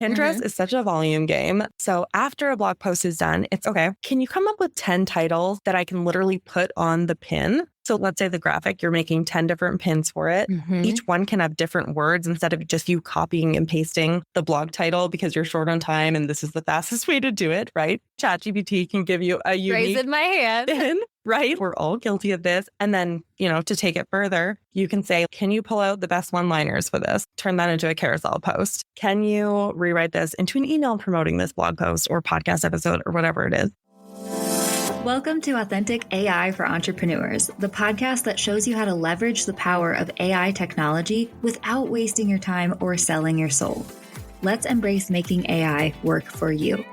Pinterest is such a volume game. So after a blog post is done, it's okay. Can you come up with 10 titles that I can literally put on the pin? So let's say the graphic, you're making 10 different pins for it. Each one can have different words instead of just you copying and pasting the blog title because you're short on time and this is the fastest way to do it, right? ChatGPT can give you a unique Raising my hand. pin, right? We're all guilty of this. And then, to take it further, you can say, can you pull out the best one-liners for this? Turn that into a carousel post. Can you rewrite this into an email promoting this blog post or podcast episode or whatever it is? Welcome to Authentic AI for Entrepreneurs, the podcast that shows you how to leverage the power of AI technology without wasting your time or selling your soul. Let's embrace making AI work for you.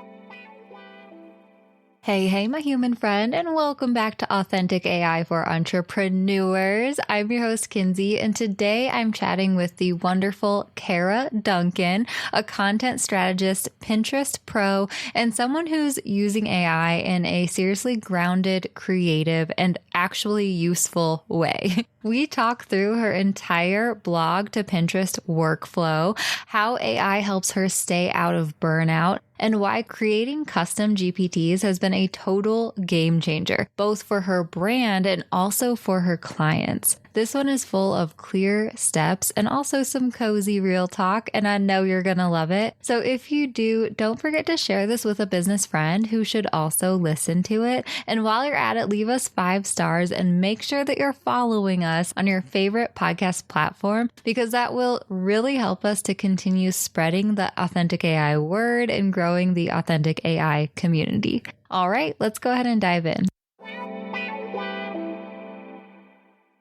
Hey, my human friend, and welcome back to Authentic AI for Entrepreneurs. I'm your host, Kinsey, and today I'm chatting with the wonderful Kara Duncan, a content strategist, Pinterest pro, and someone who's using AI in a seriously grounded, creative, and actually useful way. We talk through her entire blog to Pinterest workflow, how AI helps her stay out of burnout, and why creating custom GPTs has been a total game changer, both for her brand and also for her clients. This one is full of clear steps and also some cozy real talk, and I know you're going to love it. So if you do, don't forget to share this with a business friend who should also listen to it. And while you're at it, leave us 5 stars and make sure that you're following us on your favorite podcast platform, because that will really help us to continue spreading the Authentic AI word and growing the Authentic AI community. All right, let's go ahead and dive in.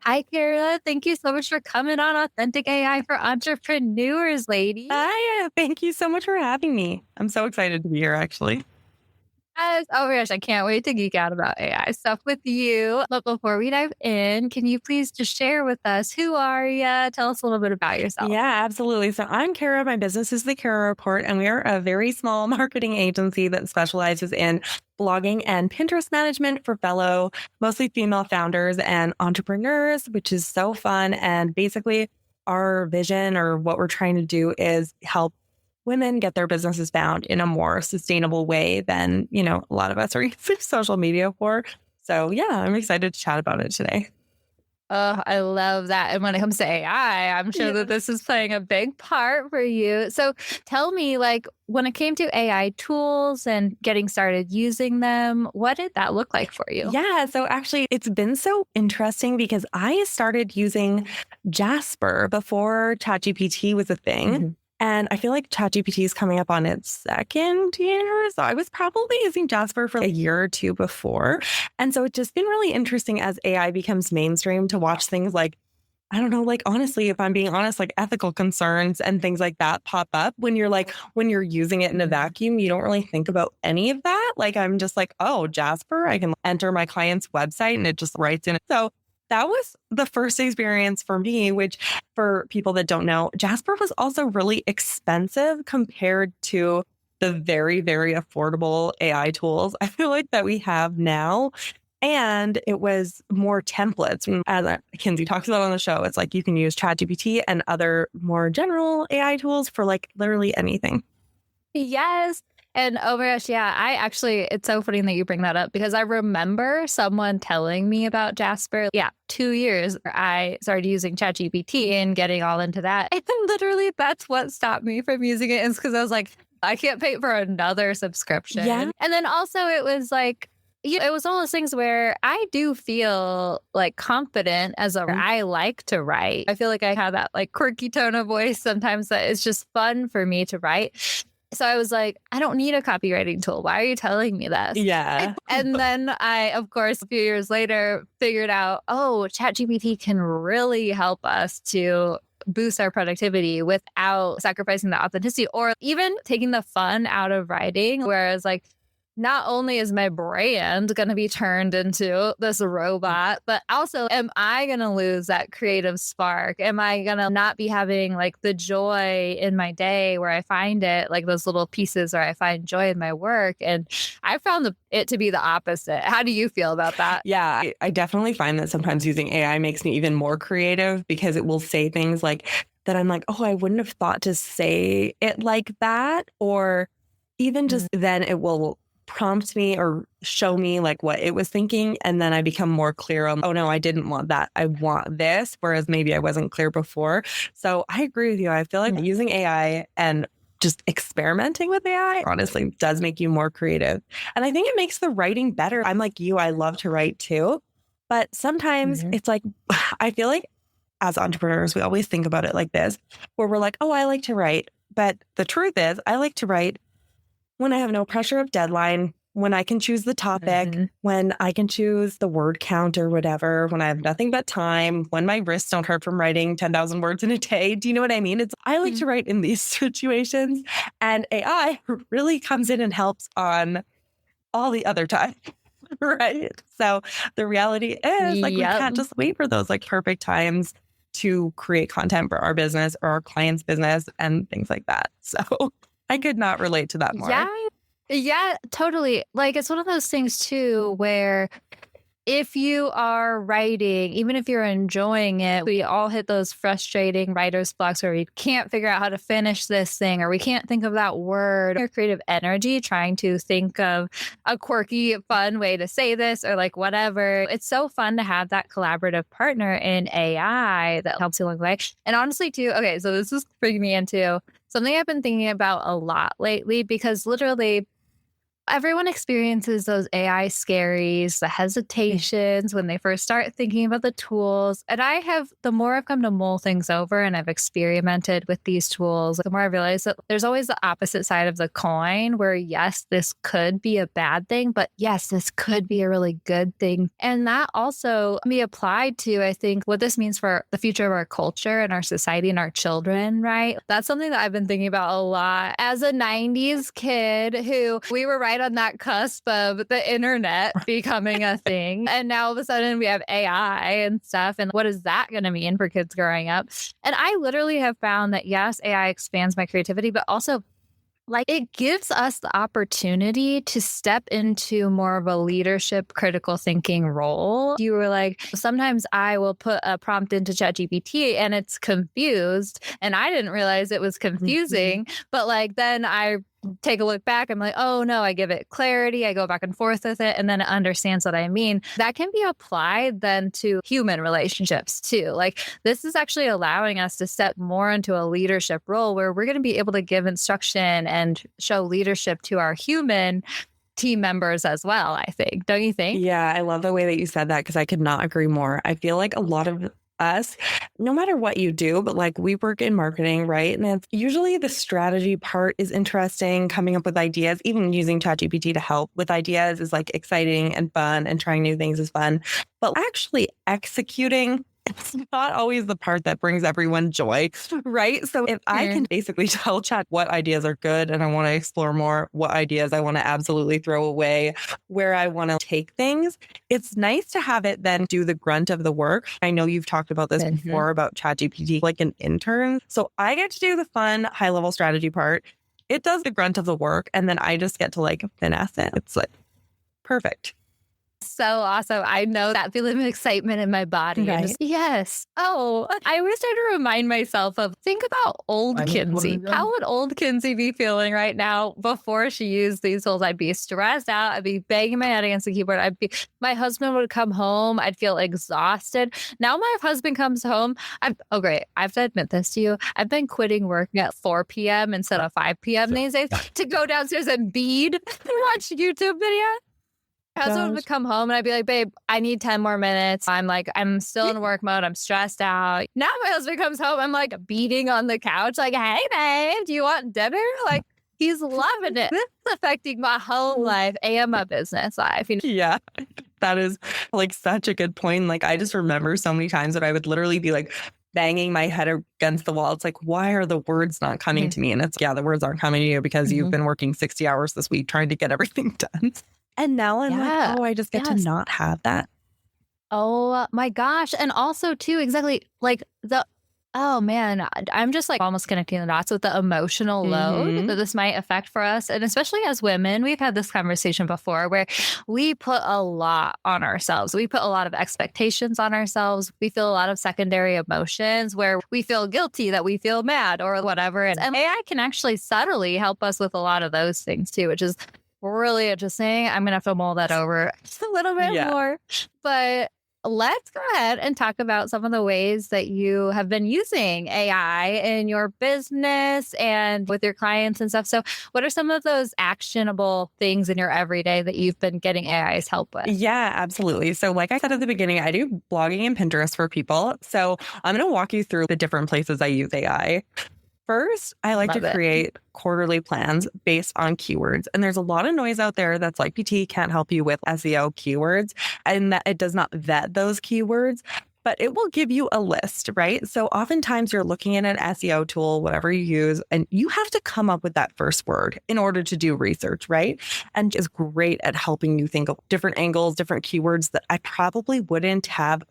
Hi, Kara. Thank you so much for coming on Authentic AI for Entrepreneurs, lady. Hi, thank you so much for having me. I'm so excited to be here, actually. Yes. Oh my gosh, I can't wait to geek out about AI stuff with you. But before we dive in, can you please just share with us, who are you? Tell us a little bit about yourself. Yeah, absolutely. So I'm Kara. My business is the Kara Report, and we are a very small marketing agency that specializes in blogging and Pinterest management for fellow, mostly female founders and entrepreneurs, which is so fun. And basically, our vision or what we're trying to do is help women get their businesses found in a more sustainable way than, a lot of us are using social media for. So yeah, I'm excited to chat about it today. Oh, I love that. And when it comes to AI, I'm sure that this is playing a big part for you. So tell me, when it came to AI tools and getting started using them, what did that look like for you? Yeah, so actually it's been so interesting because I started using Jasper before ChatGPT was a thing. And I feel like ChatGPT is coming up on its second year. So I was probably using Jasper for a year or two before. And so it's just been really interesting as AI becomes mainstream to watch things like, I don't know, honestly, if I'm being honest, ethical concerns and things like that pop up when you're using it in a vacuum, you don't really think about any of that. I'm just oh, Jasper, I can enter my client's website and it just writes in it. So that was the first experience for me, which for people that don't know, Jasper was also really expensive compared to the very, very affordable AI tools I feel like that we have now. And it was more templates. As Kinsey talks about on the show, it's you can use ChatGPT and other more general AI tools for literally anything. Yes. And oh my gosh, yeah, it's so funny that you bring that up because I remember someone telling me about Jasper. 2 years I started using ChatGPT and getting all into that. And literally that's what stopped me from using it, is because I was I can't pay for another subscription. Yeah. And then also it was it was one of those things where I do feel confident I like to write. I feel like I have that quirky tone of voice sometimes that it's just fun for me to write. So I was I don't need a copywriting tool. Why are you telling me this? Yeah. And then I, of course, a few years later, figured out, ChatGPT can really help us to boost our productivity without sacrificing the authenticity or even taking the fun out of writing. Whereas not only is my brand going to be turned into this robot, but also am I going to lose that creative spark? Am I going to not be having the joy in my day where I find it, those little pieces where I find joy in my work? And I found it to be the opposite. How do you feel about that? Yeah, I definitely find that sometimes using AI makes me even more creative because it will say things like, that I'm like, oh, I wouldn't have thought to say it like that. Or even just then it will prompt me or show me like what it was thinking. And then I become more clear on, oh no, I didn't want that. I want this. Whereas maybe I wasn't clear before. So I agree with you. I feel like using AI and just experimenting with AI honestly does make you more creative. And I think it makes the writing better. I'm like you, I love to write too. But sometimes it's like, I feel like as entrepreneurs, we always think about it like this, where we're like, oh, I like to write. But the truth is, I like to write when I have no pressure of deadline, when I can choose the topic, when I can choose the word count or whatever, when I have nothing but time, when my wrists don't hurt from writing 10,000 words in a day. Do you know what I mean? I like to write in these situations, and AI really comes in and helps on all the other time. Right. So the reality is like, we can't just wait for those like perfect times to create content for our business or our client's business and things like that. So I could not relate to that more. Yeah, totally. Like, it's one of those things too, where if you are writing, even if you're enjoying it, we all hit those frustrating writer's blocks where we can't figure out how to finish this thing, or we can't think of that word, or creative energy trying to think of a quirky, fun way to say this, or like whatever. It's so fun to have that collaborative partner in AI that helps you along the way. And honestly, too, okay, so this is bringing me into something I've been thinking about a lot lately, because literally everyone experiences those AI scaries, the hesitations when they first start thinking about the tools. And the more I've come to mull things over and I've experimented with these tools, the more I realize that there's always the opposite side of the coin where, yes, this could be a bad thing, but yes, this could be a really good thing. And that also can be applied to, I think, what this means for the future of our culture and our society and our children, right? That's something that I've been thinking about a lot. As a 90s kid who we were right on that cusp of the internet becoming a thing. And now all of a sudden we have AI and stuff. And what is that going to mean for kids growing up? And I literally have found that, yes, AI expands my creativity, but also like it gives us the opportunity to step into more of a leadership, critical thinking role. You were like, sometimes I will put a prompt into ChatGPT and it's confused. And I didn't realize it was confusing. But like, then I take a look back, I'm like, oh no, I give it clarity. I go back and forth with it, and then it understands what I mean. That can be applied then to human relationships too. Like, this is actually allowing us to step more into a leadership role where we're going to be able to give instruction and show leadership to our human team members as well, I think. Don't you think? Yeah, I love the way that you said that, because I could not agree more. I feel like a lot of us, no matter what you do, but like we work in marketing, right? And it's usually the strategy part is interesting, coming up with ideas, even using ChatGPT to help with ideas is like exciting and fun, and trying new things is fun. But actually executing, it's not always the part that brings everyone joy, right? So if I can basically tell Chat what ideas are good and I want to explore more, what ideas I want to absolutely throw away, where I want to take things, it's nice to have it then do the grunt of the work. I know you've talked about this before about ChatGPT, like an intern. So I get to do the fun, high level strategy part. It does the grunt of the work, and then I just get to like finesse it. It's like perfect. So awesome. I know that feeling of excitement in my body. Right. Yes. Oh, I always try to remind myself of, think about old Kinsey. How would old Kinsey be feeling right now before she used these tools? I'd be stressed out. I'd be banging my head against the keyboard. My husband would come home. I'd feel exhausted. Now my husband comes home. Great. I have to admit this to you. I've been quitting work at 4 p.m. instead of 5 p.m. these days to go downstairs and bead and watch YouTube videos. My husband would come home and I'd be like, babe, I need 10 more minutes. I'm still in work mode. I'm stressed out. Now my husband comes home. I'm like beating on the couch. Like, hey, babe, do you want dinner? Like, he's loving it. This is affecting my whole life and my business life. You know? Yeah, that is like such a good point. Like, I just remember so many times that I would literally be like banging my head against the wall. It's like, why are the words not coming to me? And it's, the words aren't coming to you because you've been working 60 hours this week trying to get everything done. And now I'm like, oh, I just get to not have that. Oh my gosh. And also too, exactly, like Oh man, I'm just like almost connecting the dots with the emotional load that this might affect for us. And especially as women, we've had this conversation before where we put a lot on ourselves. We put a lot of expectations on ourselves. We feel a lot of secondary emotions where we feel guilty that we feel mad or whatever. And AI can actually subtly help us with a lot of those things too, which is really interesting. I'm going to have to mull that over a little bit more. But let's go ahead and talk about some of the ways that you have been using AI in your business and with your clients and stuff. So, what are some of those actionable things in your everyday that you've been getting AI's help with? Yeah, absolutely. So, like I said at the beginning, I do blogging and Pinterest for people. So, I'm going to walk you through the different places I use AI. First, I like to create quarterly plans based on keywords. And there's a lot of noise out there that's like PT can't help you with SEO keywords and that it does not vet those keywords, but it will give you a list, right? So oftentimes you're looking at an SEO tool, whatever you use, and you have to come up with that first word in order to do research, right? And is great at helping you think of different angles, different keywords that I probably wouldn't have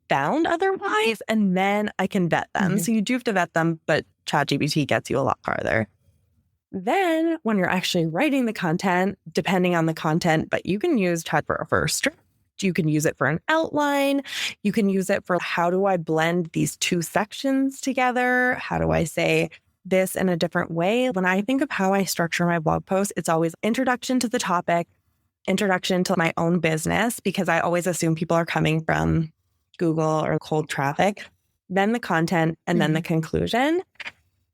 found otherwise, and then I can vet them. So you do have to vet them, but ChatGPT gets you a lot farther. Then when you're actually writing the content, depending on the content, but you can use Chat for a script. You can use it for an outline. You can use it for how do I blend these two sections together? How do I say this in a different way? When I think of how I structure my blog posts, it's always introduction to the topic, introduction to my own business, because I always assume people are coming from Google or cold traffic, then the content, and then the conclusion.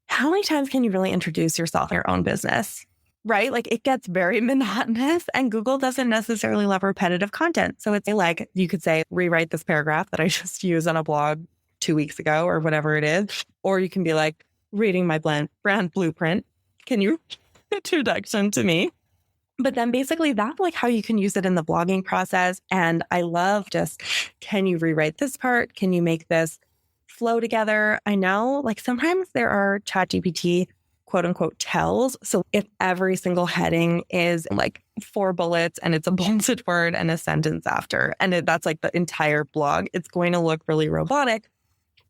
How many times can you really introduce yourself in your own business, right? Like it gets very monotonous and Google doesn't necessarily love repetitive content. So it's like, you could say, rewrite this paragraph that I just used on a blog 2 weeks ago or whatever it is. Or you can be like, reading my brand blueprint. Can you introduction to me? But then basically that's like how you can use it in the blogging process. And I love just, can you rewrite this part? Can you make this flow together? I know like sometimes there are ChatGPT quote unquote tells. So if every single heading is like 4 bullets and it's a bulleted word and a sentence after, and that's like the entire blog, it's going to look really robotic.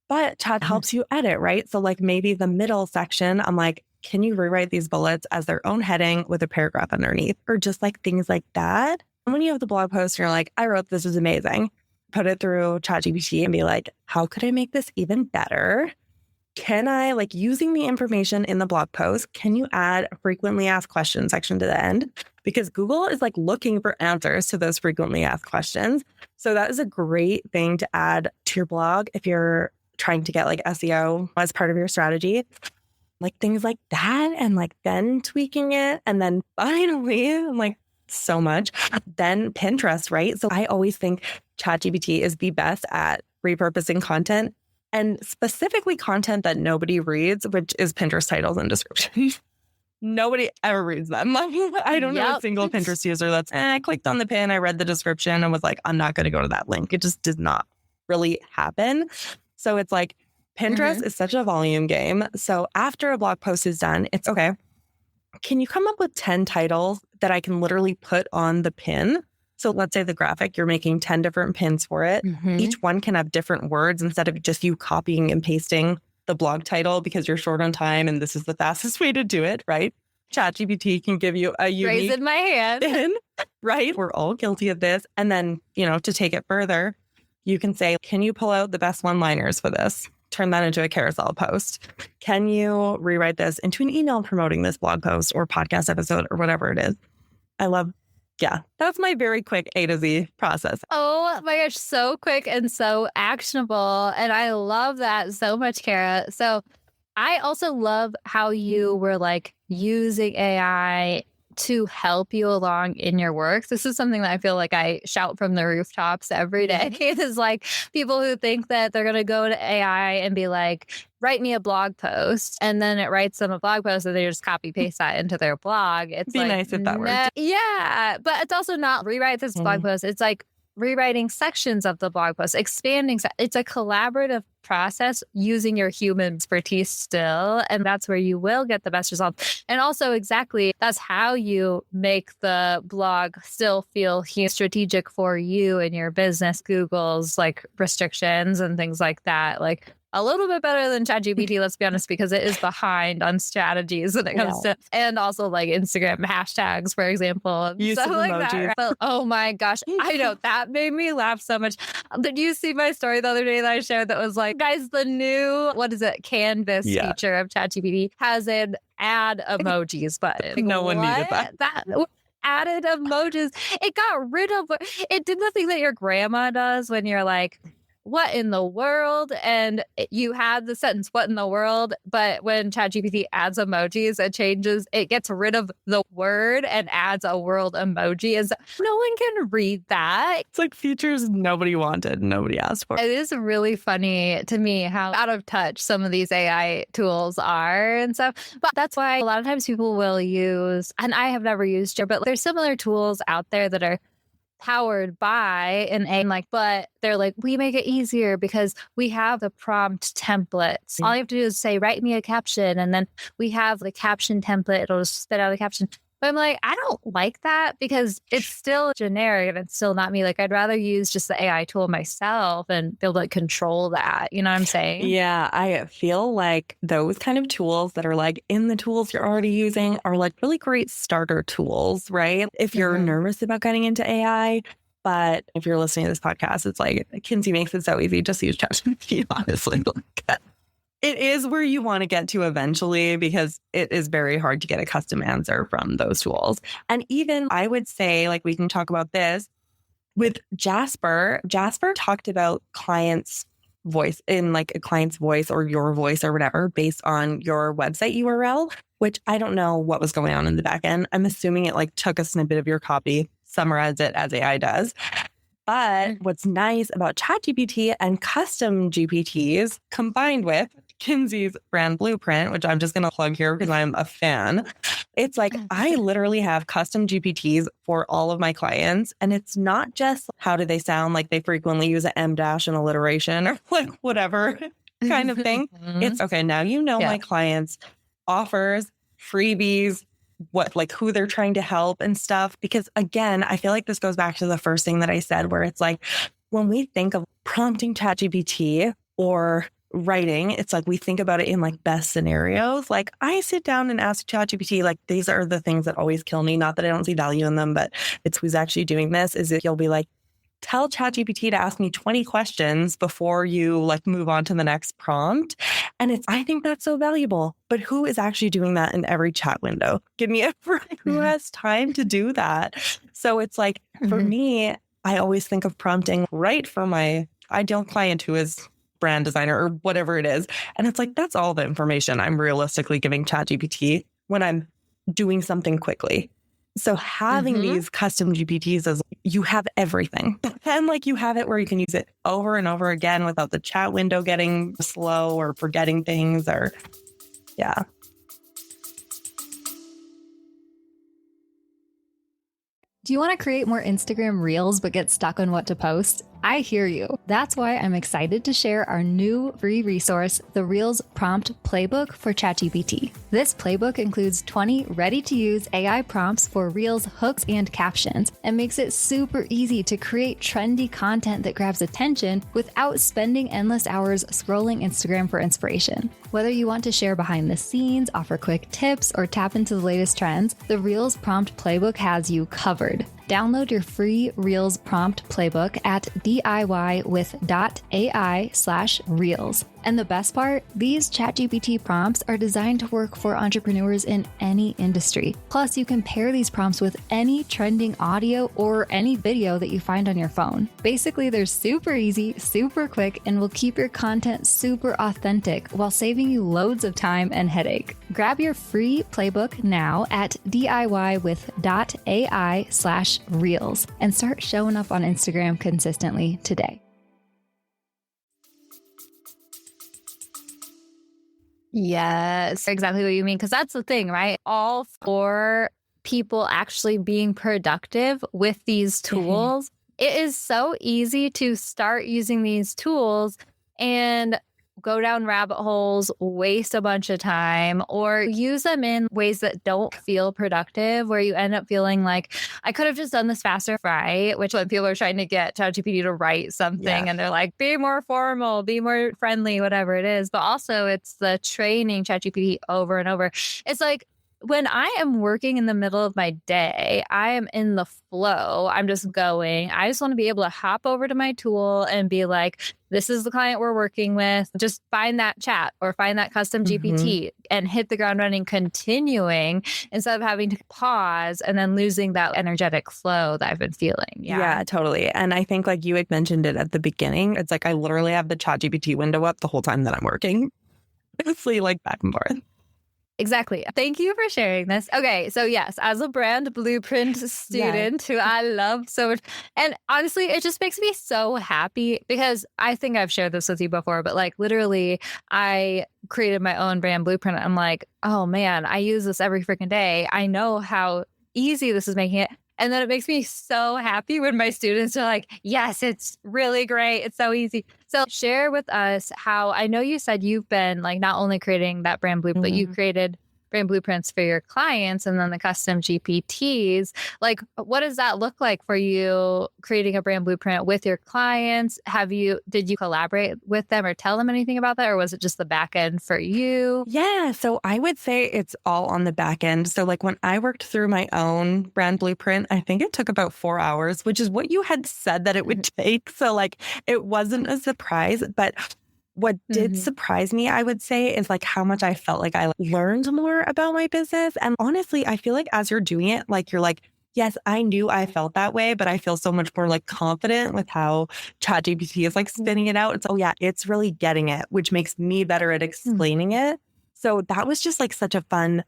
But Chat helps you edit, right? So like maybe the middle section, I'm like, can you rewrite these bullets as their own heading with a paragraph underneath? Or just like things like that. And when you have the blog post and you're like, I wrote this is amazing, put it through ChatGPT and be like, how could I make this even better? Can I, like using the information in the blog post, can you add a frequently asked questions section to the end? Because Google is like looking for answers to those frequently asked questions. So that is a great thing to add to your blog if you're trying to get like SEO as part of your strategy. Like things like that, and like then tweaking it. And then finally, I'm like so much, then Pinterest, right? So I always think ChatGPT is the best at repurposing content and specifically content that nobody reads, which is Pinterest titles and descriptions. Nobody ever reads them. I don't know a single Pinterest user that's, I clicked on the pin, I read the description and was like, I'm not going to go to that link. It just did not really happen. So it's like, Pinterest is such a volume game. So after a blog post is done, it's okay. Can you come up with 10 titles that I can literally put on the pin? So let's say the graphic, you're making 10 different pins for it. Each one can have different words instead of just you copying and pasting the blog title because you're short on time and this is the fastest way to do it, right? ChatGPT can give you a unique raising my hand, pin, right? We're all guilty of this. And then, to take it further, you can say, can you pull out the best one-liners for this? Turn that into a carousel post. Can you rewrite this into an email promoting this blog post or podcast episode or whatever it is? That's my very quick A to Z process. Oh my gosh, so quick and so actionable. And I love that so much, Kara. So I also love how you were like using AI to help you along in your work. This is something that I feel like I shout from the rooftops every day. It is like people who think that they're going to go to AI and be like, write me a blog post. And then it writes them a blog post and they just copy paste that into their blog. It's be like, nice if that worked. Yeah. But it's also not rewrite this blog post. It's like rewriting sections of the blog post, expanding. It's a collaborative process using your human expertise still. And that's where you will get the best results. And also exactly, that's how you make the blog still feel strategic for you and your business, Google's like restrictions and things like that. Like a little bit better than ChatGPT, let's be honest, because it is behind on strategies when it comes to, and also like Instagram hashtags, for example, and Use stuff of like emojis. that. Right? But, oh my gosh, I know that made me laugh so much. Did you see my story the other day that I shared that was like, guys, the new, what is it, Canvas feature of ChatGPT has an add emojis button. No one needed that. Added emojis. It got rid of, it did the thing that your grandma does when you're like, what in the world? And you had the sentence, what in the world? But when ChatGPT adds emojis, it gets rid of the word and adds a world emoji. No one can read that. It's like features nobody wanted, nobody asked for. It is really funny to me how out of touch some of these AI tools are and stuff. But that's why a lot of times people will use, and I have never used it, but there's similar tools out there that are powered by an AI, but they're like, we make it easier because we have the prompt templates. All you have to do is say, write me a caption. And then we have the caption template. It'll just spit out the caption. But I'm like, I don't like that because it's still generic and it's still not me. Like, I'd rather use just the AI tool myself and be able to control that. You know what I'm saying? Yeah, I feel like those kind of tools that are like in the tools you're already using are like really great starter tools, right? If you're nervous about getting into AI. But if you're listening to this podcast, it's like, Kinsey makes it so easy. Just use ChatGPT, honestly. It is where you want to get to eventually because it is very hard to get a custom answer from those tools. And even I would say, like, we can talk about this with Jasper. Jasper talked about clients' voice in like a client's voice or your voice or whatever based on your website URL, which I don't know what was going on in the back end. I'm assuming it like took a snippet of your copy, summarized it as AI does. But what's nice about ChatGPT and custom GPTs combined with Kinsey's brand blueprint, which I'm just going to plug here because I'm a fan. It's like I literally have custom GPTs for all of my clients. And it's not just how do they sound, like they frequently use an M dash and alliteration or like whatever kind of thing. It's okay. Now you know my clients' offers, freebies, what like who they're trying to help and stuff. Because again, I feel like this goes back to the first thing that I said, where it's like when we think of prompting ChatGPT or writing, it's like we think about it in like best scenarios. Like I sit down and ask ChatGPT, like these are the things that always kill me. Not that I don't see value in them, but it's who's actually doing this. Is it you'll be like, tell ChatGPT to ask me 20 questions before you like move on to the next prompt. And I think that's so valuable. But who is actually doing that in every chat window? Give me a break. Who has time to do that? So it's like, for me, I always think of prompting right for my ideal client who is brand designer or whatever it is. And it's like, that's all the information I'm realistically giving ChatGPT when I'm doing something quickly. So having these custom GPTs is you have everything. And like you have it where you can use it over and over again without the chat window getting slow or forgetting things or yeah. Do you want to create more Instagram Reels but get stuck on what to post? I hear you. That's why I'm excited to share our new free resource, the Reels Prompt Playbook for ChatGPT. This playbook includes 20 ready-to-use AI prompts for Reels, hooks, and captions, and makes it super easy to create trendy content that grabs attention without spending endless hours scrolling Instagram for inspiration. Whether you want to share behind the scenes, offer quick tips, or tap into the latest trends, the Reels Prompt Playbook has you covered. Download your free Reels prompt playbook at DIY.ai/Reels. And the best part, these ChatGPT prompts are designed to work for entrepreneurs in any industry. Plus, you can pair these prompts with any trending audio or any video that you find on your phone. Basically, they're super easy, super quick, and will keep your content super authentic while saving you loads of time and headache. Grab your free playbook now at DIY.ai/Reels and start showing up on Instagram consistently today. Yes, exactly what you mean. Because that's the thing, right? All for people actually being productive with these tools. It is so easy to start using these tools. And go down rabbit holes, waste a bunch of time, or use them in ways that don't feel productive, where you end up feeling like, I could have just done this faster, right? Which when people are trying to get ChatGPT to write something and they're like, be more formal, be more friendly, whatever it is. But also it's the training ChatGPT over and over. It's like, when I am working in the middle of my day, I am in the flow. I'm just going. I just want to be able to hop over to my tool and be like, this is the client we're working with. Just find that chat or find that custom GPT and hit the ground running, continuing instead of having to pause and then losing that energetic flow that I've been feeling. Yeah, totally. And I think like you had mentioned it at the beginning, it's like I literally have the ChatGPT window up the whole time that I'm working. It's like back and forth. Exactly. Thank you for sharing this. Okay. So yes, as a brand blueprint student who I love so much. And honestly, it just makes me so happy because I think I've shared this with you before, but like literally I created my own brand blueprint. I'm like, oh man, I use this every freaking day. I know how easy this is making it. And then it makes me so happy when my students are like, yes, it's really great. It's so easy. So share with us how, I know you said you've been like not only creating that brand blueprint, but you created brand blueprints for your clients and then the custom GPTs. Like, what does that look like for you creating a brand blueprint with your clients? Did you collaborate with them or tell them anything about that? Or was it just the back end for you? Yeah. So I would say it's all on the back end. So like when I worked through my own brand blueprint, I think it took about 4 hours, which is what you had said that it would take. So like it wasn't a surprise, but what did surprise me, I would say, is like how much I felt like I learned more about my business. And honestly, I feel like as you're doing it, like you're like, yes, I knew I felt that way, but I feel so much more like confident with how ChatGPT is like spinning it out. It's, oh yeah, it's really getting it, which makes me better at explaining it. So that was just like such a fun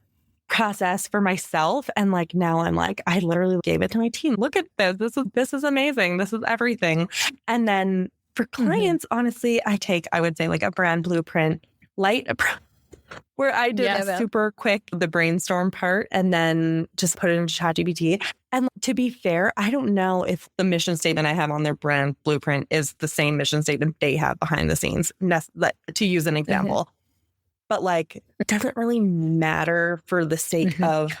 process for myself. And like now I'm like, I literally gave it to my team. Look at this. This is amazing. This is everything. And then for clients, honestly, I would say like a brand blueprint light approach where I did a super quick, the brainstorm part, and then just put it into ChatGPT. And to be fair, I don't know if the mission statement I have on their brand blueprint is the same mission statement they have behind the scenes, to use an example. But like, it doesn't really matter for the sake of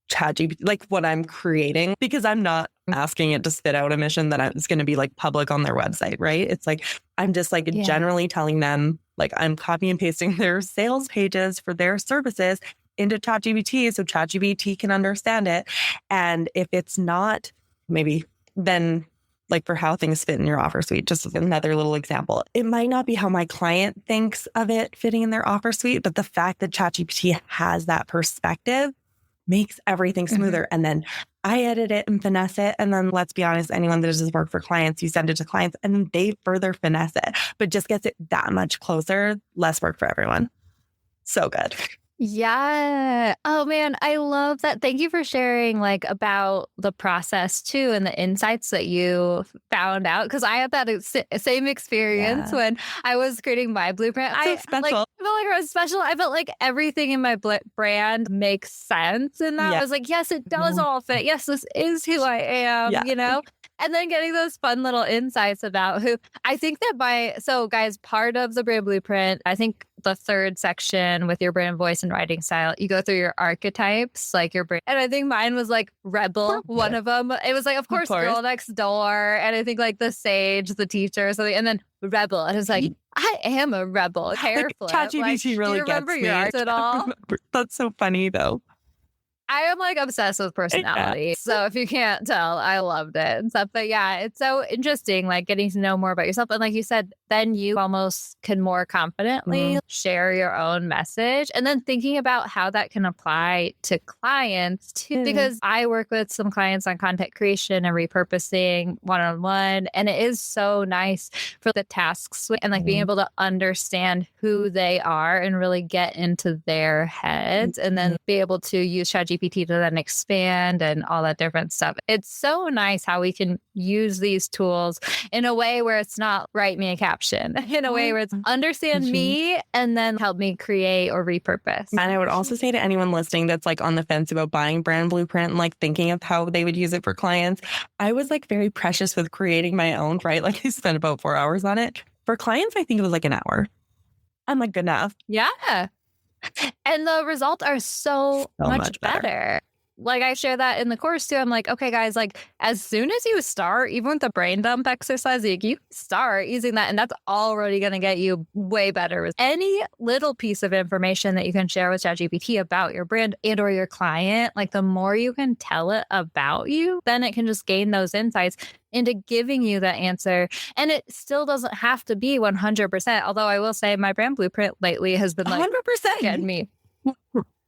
ChatGPT, like what I'm creating, because I'm not asking it to spit out a mission that is going to be like public on their website, right? It's like, I'm just like generally telling them, like I'm copy and pasting their sales pages for their services into ChatGPT so ChatGPT can understand it. And if it's not, maybe then like for how things fit in your offer suite, just another little example. It might not be how my client thinks of it fitting in their offer suite, but the fact that ChatGPT has that perspective makes everything smoother. And then I edit it and finesse it. And then let's be honest, anyone that does this work for clients, you send it to clients and then they further finesse it, but just gets it that much closer, less work for everyone. So good. Yeah. Oh man, I love that. Thank you for sharing like about the process too and the insights that you found out. Cause I had that same experience when I was creating my blueprint. So special. I felt like I was special. I felt like everything in my brand makes sense in that. I was like, yes, it does all fit. Yes, this is who I am, you know? And then getting those fun little insights about who I think that so guys, part of the brand blueprint, I think the third section with your brand voice and writing style, you go through your archetypes, like your brand. And I think mine was like rebel, one of them. It was like, of course, girl next door. And I think like the sage, the teacher, or something. And then rebel. And it's like, I am a rebel. Hair flip. ChatGPT really do you remember gets your me. art at all? That's so funny though. I am like obsessed with personality. Yeah. So if you can't tell, I loved it and stuff. But yeah, it's so interesting, like getting to know more about yourself. And like you said, then you almost can more confidently share your own message. And then thinking about how that can apply to clients too. Because I work with some clients on content creation and repurposing one-on-one. And it is so nice for the tasks and like being able to understand who they are and really get into their heads and then be able to use ChatGPT to then expand and all that different stuff. It's so nice how we can use these tools in a way where it's not write me a caption, in a way where it's understand me and then help me create or repurpose. And I would also say to anyone listening that's like on the fence about buying brand blueprint and like thinking of how they would use it for clients, I was like very precious with creating my own, right? Like I spent about 4 hours on it. For clients, I think it was like an hour. I'm like, good enough. Yeah. And the results are so much better. better. Like I share that in the course too. I'm like, okay, guys, like as soon as you start, even with the brain dump exercise, like, you start using that and that's already going to get you way better. Any little piece of information that you can share with ChatGPT about your brand and or your client, like the more you can tell it about you, then it can just gain those insights into giving you that answer. And it still doesn't have to be 100%. Although I will say my brand blueprint lately has been like 100%. getting me.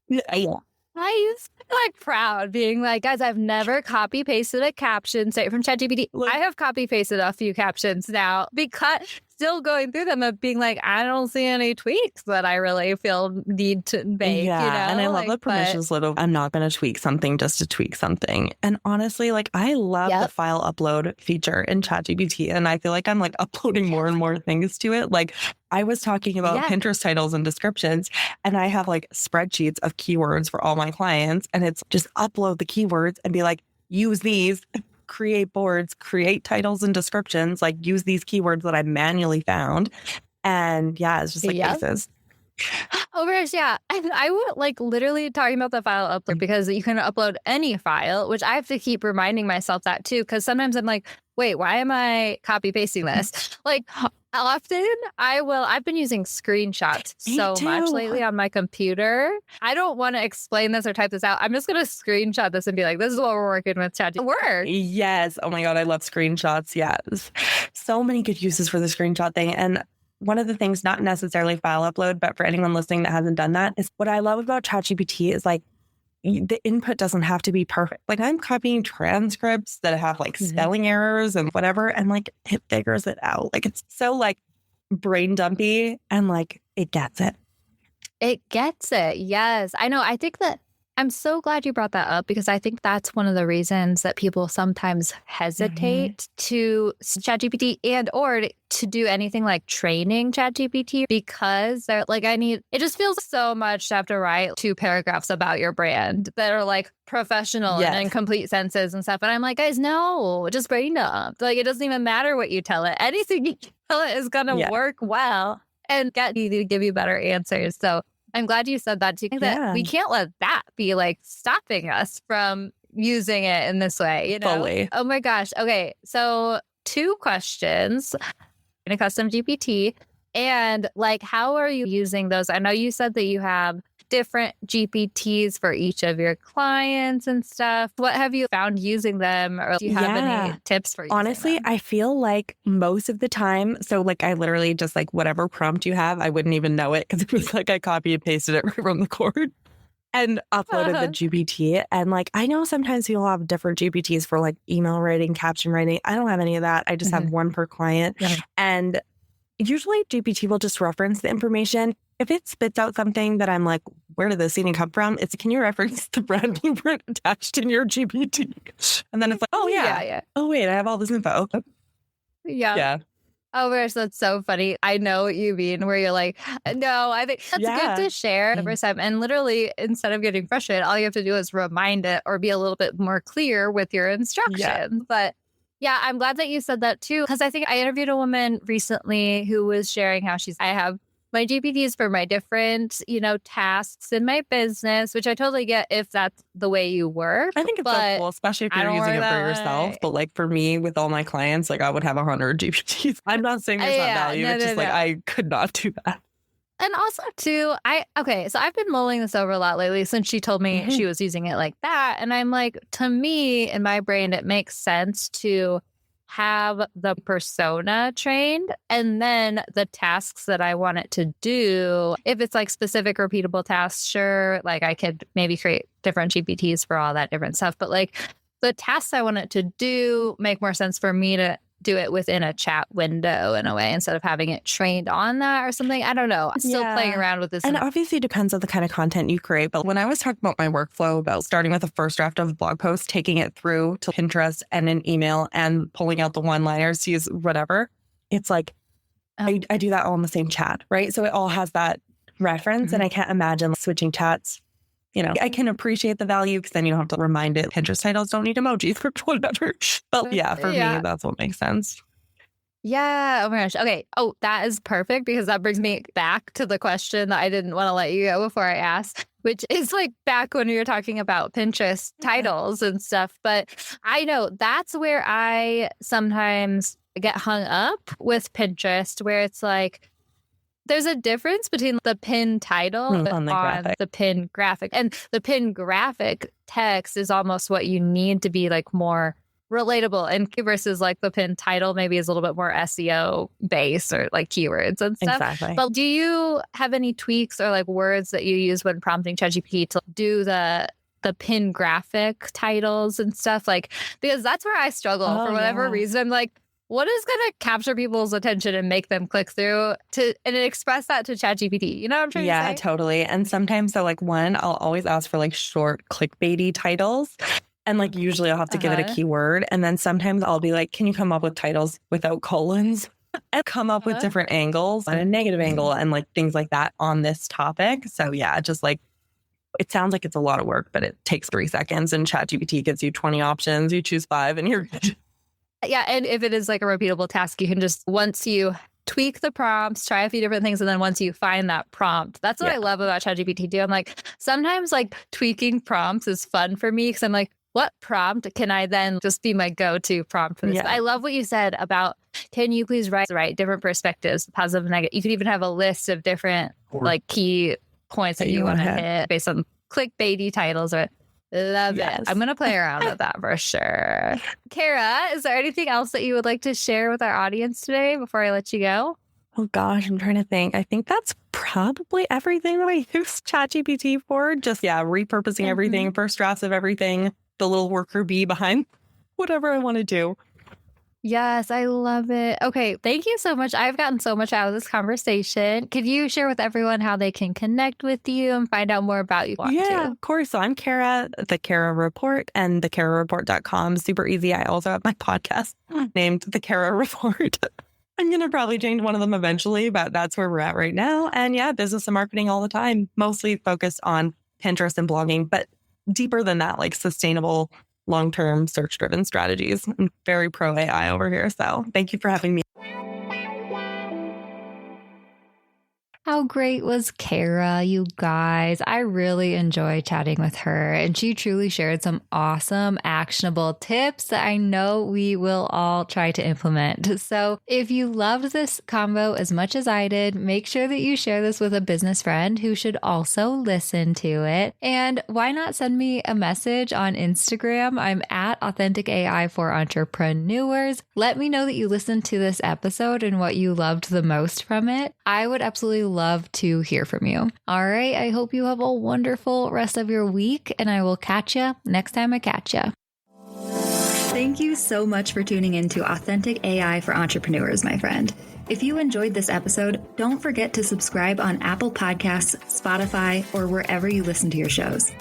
Yeah. I used to be like proud being like, guys, I've never copy pasted a caption straight from ChatGPT. I have copy pasted a few captions now because still going through them of being like, I don't see any tweaks that I really feel need to make. Yeah. You know? And I love the permissions little. I'm not going to tweak something just to tweak something. And honestly, like I love the file upload feature in ChatGPT. And I feel like I'm like uploading more and more things to it. Like I was talking about Pinterest titles and descriptions, and I have like spreadsheets of keywords for all my clients. And it's just upload the keywords and be like, use these, create boards, create titles and descriptions, like use these keywords that I manually found. And yeah, it's just like bases. Oh, gosh, yeah. I would like literally talking about the file upload because you can upload any file, which I have to keep reminding myself that too. Because sometimes I'm like, wait, why am I copy pasting this? Like often I've been using screenshots so much lately on my computer. I don't want to explain this or type this out. I'm just going to screenshot this and be like, this is what we're working with ChatGPT. Work. Yes. Oh my God. I love screenshots. Yes. So many good uses for the screenshot thing. And one of the things, not necessarily file upload, but for anyone listening that hasn't done that, is what I love about ChatGPT is like the input doesn't have to be perfect. Like I'm copying transcripts that have like spelling errors and whatever, and like it figures it out. Like it's so like brain dumpy and like it gets it. It gets it. Yes. I know. I think that I'm so glad you brought that up because I think that's one of the reasons that people sometimes hesitate to ChatGPT and or to do anything like training ChatGPT because they're like, it just feels so much to have to write 2 paragraphs about your brand that are like professional and in complete senses and stuff. And I'm like, guys, no, just brain dump. Like it doesn't even matter what you tell it. Anything you tell it is going to work well and get you to give you better answers. So I'm glad you said that too. That we can't let that be like stopping us from using it in this way, you know? Fully. Oh my gosh. Okay. So 2 questions in a custom GPT and like, how are you using those? I know you said that you have different GPTs for each of your clients and stuff. What have you found using them? Or do you have any tips for using Honestly, them? I feel like most of the time, so like I literally just like whatever prompt you have, I wouldn't even know it because it was like I copy and pasted it right from the cord and uploaded the GPT. And like, I know sometimes people have different GPTs for like email writing, caption writing. I don't have any of that. I just have one per client. And usually GPT will just reference the information. If it spits out something that I'm like, where did this even come from? It's, can you reference the brand blueprint attached in your GPT? And then it's like, oh yeah. Oh wait, I have all this info. Yeah. Oh gosh, that's so funny. I know what you mean, where you're like, no, I think that's good to share the first time. And literally, instead of getting frustrated, all you have to do is remind it or be a little bit more clear with your instructions. But yeah, I'm glad that you said that too, because I think I interviewed a woman recently who was sharing how I have my GPTs for my different, tasks in my business, which I totally get if that's the way you work. I think it's so cool, especially if you're using it for yourself. But like for me, with all my clients, like I would have 100 GPTs. I'm not saying there's not value. It's just like I could not do that. And also too, so I've been mulling this over a lot lately since she told me she was using it like that. And I'm like, to me, in my brain, it makes sense to have the persona trained and then the tasks that I want it to do. If it's like specific repeatable tasks, sure, like I could maybe create different GPTs for all that different stuff. But like the tasks I want it to do make more sense for me to do it within a chat window in a way instead of having it trained on that or something. I don't know. I'm still playing around with this. And obviously it depends on the kind of content you create. But when I was talking about my workflow about starting with a first draft of a blog post, taking it through to Pinterest and an email and pulling out the one-liners to use whatever, it's like I do that all in the same chat, right? So it all has that reference and I can't imagine switching chats. I can appreciate the value because then you don't have to remind it. Pinterest titles don't need emojis or whatever. But yeah, for me, that's what makes sense. Yeah. Oh my gosh. Okay. Oh, that is perfect because that brings me back to the question that I didn't want to let you go before I asked, which is like back when we were talking about Pinterest titles and stuff. But I know that's where I sometimes get hung up with Pinterest, where it's like, there's a difference between the pin title on the pin graphic. And the pin graphic text is almost what you need to be like more relatable, and versus like the pin title maybe is a little bit more SEO based or like keywords and stuff. Exactly. But do you have any tweaks or like words that you use when prompting ChatGPT to do the pin graphic titles and stuff? Like, because that's where I struggle for whatever reason. I'm like, what is going to capture people's attention and make them click through and express that to ChatGPT? You know what I'm trying to say? Yeah, totally. And sometimes, so like I'll always ask for like short clickbaity titles. And like usually I'll have to give it a keyword. And then sometimes I'll be like, can you come up with titles without colons? And come up with different angles and a negative angle and like things like that on this topic. So yeah, just like, it sounds like it's a lot of work, but it takes 3 seconds and ChatGPT gives you 20 options. You choose 5 and you're good. Yeah. And if it is like a repeatable task, you can just, once you tweak the prompts, try a few different things. And then once you find that prompt, that's what I love about ChatGPT too. I'm like, sometimes like tweaking prompts is fun for me because I'm like, what prompt can I then just be my go-to prompt for this? Yeah. I love what you said about, can you please write different perspectives, positive and negative. You could even have a list of different like key points that you want to hit based on clickbaity titles. Or love it. I'm going to play around with that for sure. Kara, is there anything else that you would like to share with our audience today before I let you go? Oh gosh, I'm trying to think. I think that's probably everything that I use ChatGPT for. Just, repurposing everything, first drafts of everything, the little worker bee behind whatever I want to do. Yes, I love it. Okay, thank you so much. I've gotten so much out of this conversation. Could you share with everyone how they can connect with you and find out more about you? Yeah, of course. So I'm Kara, the Kara Report, and thekarareport.com. Super easy. I also have my podcast named The Kara Report. I'm going to probably change one of them eventually, but that's where we're at right now. And business and marketing all the time, mostly focused on Pinterest and blogging, but deeper than that, like sustainable, long-term search-driven strategies. I'm very pro AI over here. So thank you for having me. How great was Kara, you guys? I really enjoyed chatting with her, and she truly shared some awesome, actionable tips that I know we will all try to implement. So if you loved this combo as much as I did, make sure that you share this with a business friend who should also listen to it. And why not send me a message on Instagram? I'm at Authentic AI for Entrepreneurs. Let me know that you listened to this episode and what you loved the most from it. I would absolutely love to hear from you. All right. I hope you have a wonderful rest of your week, and I will catch you next time I catch you. Thank you so much for tuning in to Authentic AI for Entrepreneurs, my friend. If you enjoyed this episode, don't forget to subscribe on Apple Podcasts, Spotify, or wherever you listen to your shows.